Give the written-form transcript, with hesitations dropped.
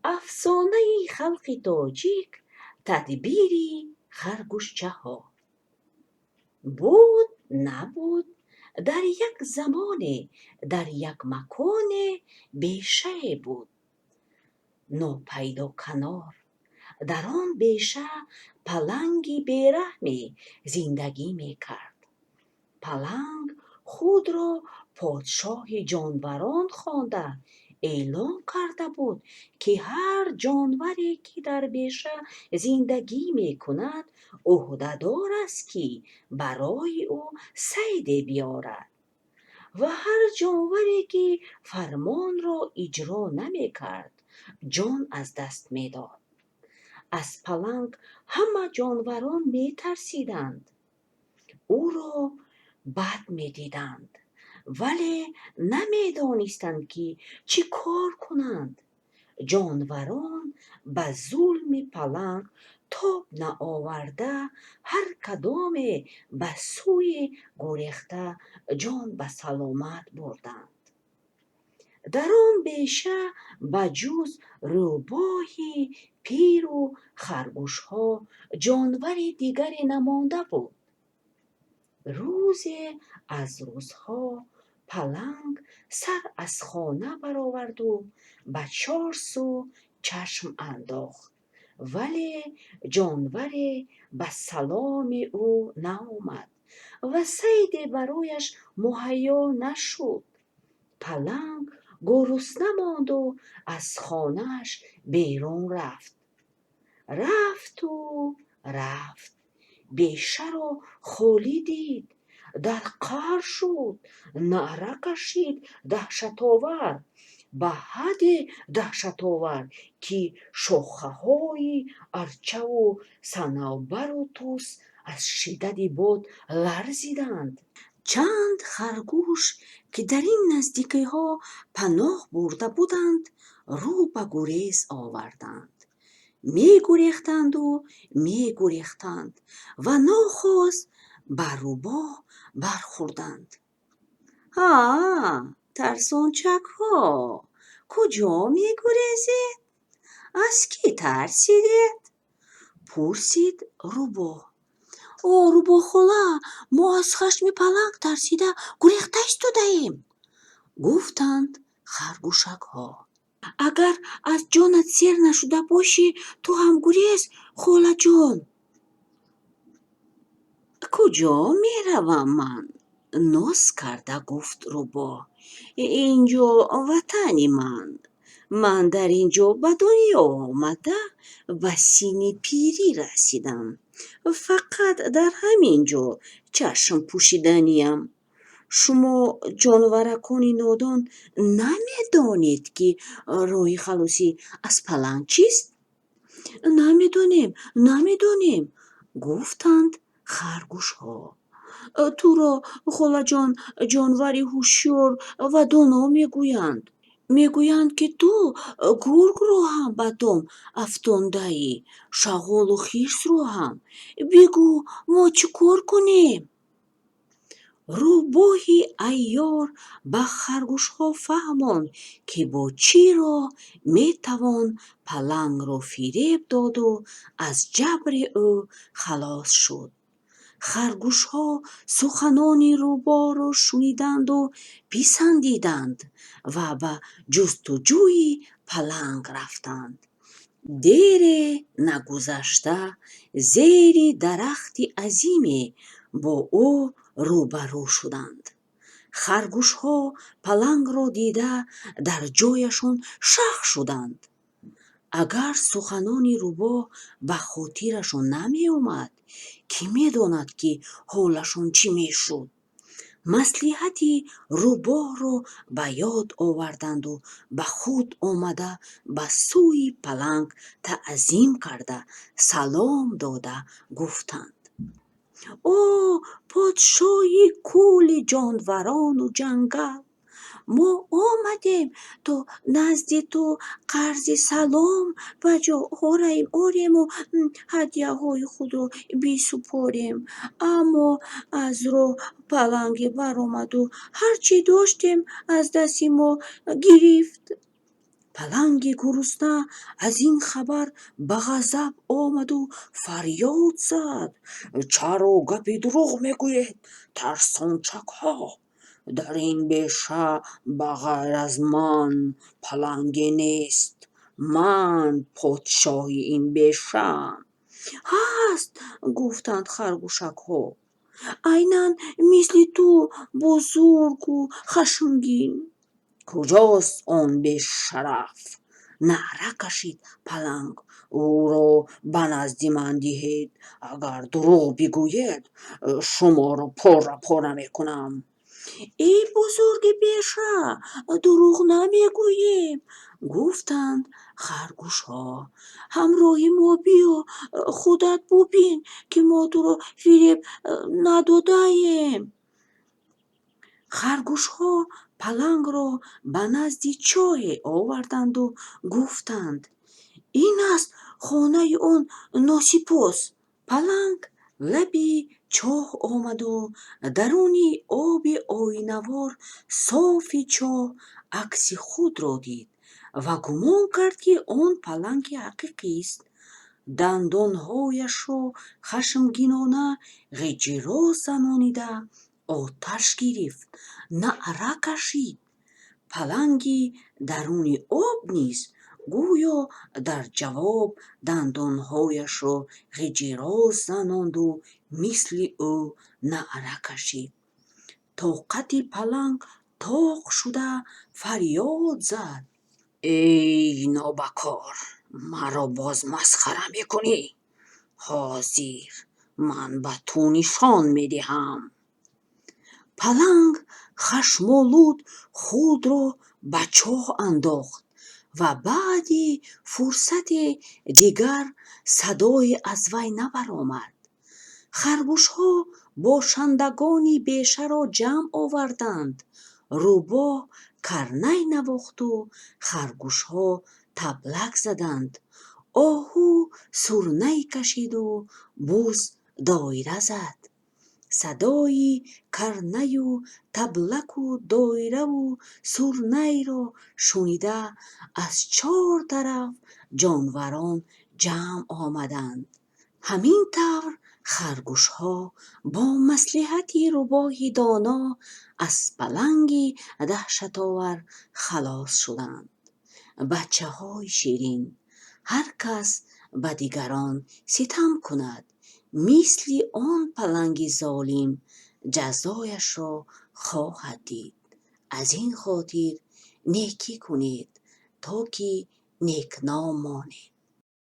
افسانه خلق تاجیک تدبیری خرگوشچه ها. بود نبود در یک زمان، در یک مکان بیشه بود ناپیدا کنار. در آن بیشه پلنگی بیرحمی زندگی می کرد. پلنگ خود را پادشاه جانوران خوانده اعلام کرده بود که هر جانوری که در بیشه زندگی می کند عهده‌دار است که برای او صید بیارد و هر جانوری که فرمان را اجرا نمی کرد جان از دست می داد. از پلنگ همه جانوران می ترسیدند، او را بد می دیدند، ولی نمی دانستند که چی کار کنند. جانوران به ظلم پلنگ تاب نآورده هر کدام به سوی گریخته جان به سلامت بردند. در آن بیشه به جز روباه پیر و خرگوش ها جانور دیگری نمانده بود. روزی از روزها پلنگ سر از خانه برآورد و به 4 سو چشم انداخت، ولی جانوری به سلام او نآمد و صیدی برایش مهیا نشد. پلنگ گرسنه ماند و از خانه‌اش بیرون رفت بیشه را خالی دید، در قهر شد، نعره کشید دهشت‌آور، به حد دهشت‌آور که شاخه‌های ارچه و صنوبر و توس از شدت باد لرزیدند. چند خرگوش که در این نزدیکی‌ها پناه برده بودند رو به گریز آوردند. می گریختند و ناخواست بر روباه برخوردند. ترسونچک ها، کجا می گریزید؟ از کی ترسیدید؟ پرسید روباه. روباه خاله، ما از خشم پلنگ ترسیده گریخته ایستاده‌ایم، گفتند خرگوشک ها. اگر از جانت سیر نشده باشی تو هم گریز خاله جان. کجا می روم من؟ ناز کرده گفت روباه. اینجا وطن من در اینجا به دنیا آمده و سین پیری رسیدم، فقط در همینجا چشم پوشیدنیم. شما جانورکان نادان نمیدانید که راه خلاصی از پلنگ چیست؟ نمیدانیم گفتند خرگوش ها. تو را خاله جان جانوری هوشیار و دانا میگویند که تو گرگ را هم به دام افکنده ای، شغال و خرس را هم. بگو ما چه کار کنیم؟ روباه عیار به خرگوش ها فهماند که با چی را می توان پلنگ را فریب داد و از جبر او خلاص شد. خرگوش ها سخنان روباه را شنیدند و پسندیدند و به جستجوی پلنگ رفتند. دیر نگذشته زیر درختی عظیمی با او روبرو شدند. خرگوش ها پلنگ را دیده در جایشان شخ شدند. اگر سخنان روباه به خاطرشان نمی آمد کی می داند که حالشان چی می شد؟ مصلحت روباه را به یاد آوردند و به خود آمده به سوی پلنگ تعظیم کرده سلام داده گفتند: او پادشاه کل جانوران و جنگل، ما آمدیم تا نزد تو قرض سلام و جا آریم و هدیه های خود را بسپاریم. اما از راه پلنگی برآمد و هرچی داشتیم از دست ما گرفت. پلنگ گرسنه از این خبر به غضب آمد و فریاد زد: چرا گپی دروغ میگوید ترسانچک ها؟ در این بیشه بغیر از من پلنگی نیست. من پادشاهی این بیشه‌ام. هست، گفتند خرگوشک ها، عیناً مثل تو بزرگ و خشمگین. کجاست آن بیشرف؟ نعره کشید پلنگ: او را به نزد من دهید، اگر دروغ بگوید شما را پاره پاره میکنم. ای بزرگ بیشه، دروغ نمیگوییم، گفتند خرگوش ها. همراه ما بیا، خودت ببین که ما تو را فریب نداده‌ایم. خرگوش ها پلنگ را به نزد چاه آوردند و گفتند: این است خانه آن ناسپاس. پلنگ لبی چاه آمد و درونی آب آینوار صاف چاه عکس خود را دید و گمان کرد که آن پلنگ حقیقی است. دندانهایش را خشمگینانه غجراز زنانیده آتش گرفت، نعره کشید. پلنگی درون آب نیز گویا در جواب دندانهایش را غجراز زناند و مثل او نعره کشید. طاقت پلنگ طاق شده فریاد زد: ای نابکار، مرا باز مسخره میکنی؟ حاضر، من به تو نشان میدهم. پلنگ خشمالود خود را به چاه انداخت و بعد فرصت دیگر صدای از وی نبرآمد. خرگوش ها باشندگان بیشه را جمع آوردند. روباه کرنه نواخت و خرگوش ها طبلک زدند. آهو سرنه کشید و بز دایره زد. صدای کرنه و طبلک و دایره و سرنه را شنیده از 4 طرف جانوران جمع آمدند. همین طور خرگوش ها با مصلحت روباه دانا از پلنگ دهشت آور خلاص شدند. بچه های شیرین، هر کس به دیگران ستم کند مثل آن پلنگ ظالم جزایش را خواهد دید. از این خاطر نیکی کنید تا که نیکنام مانید.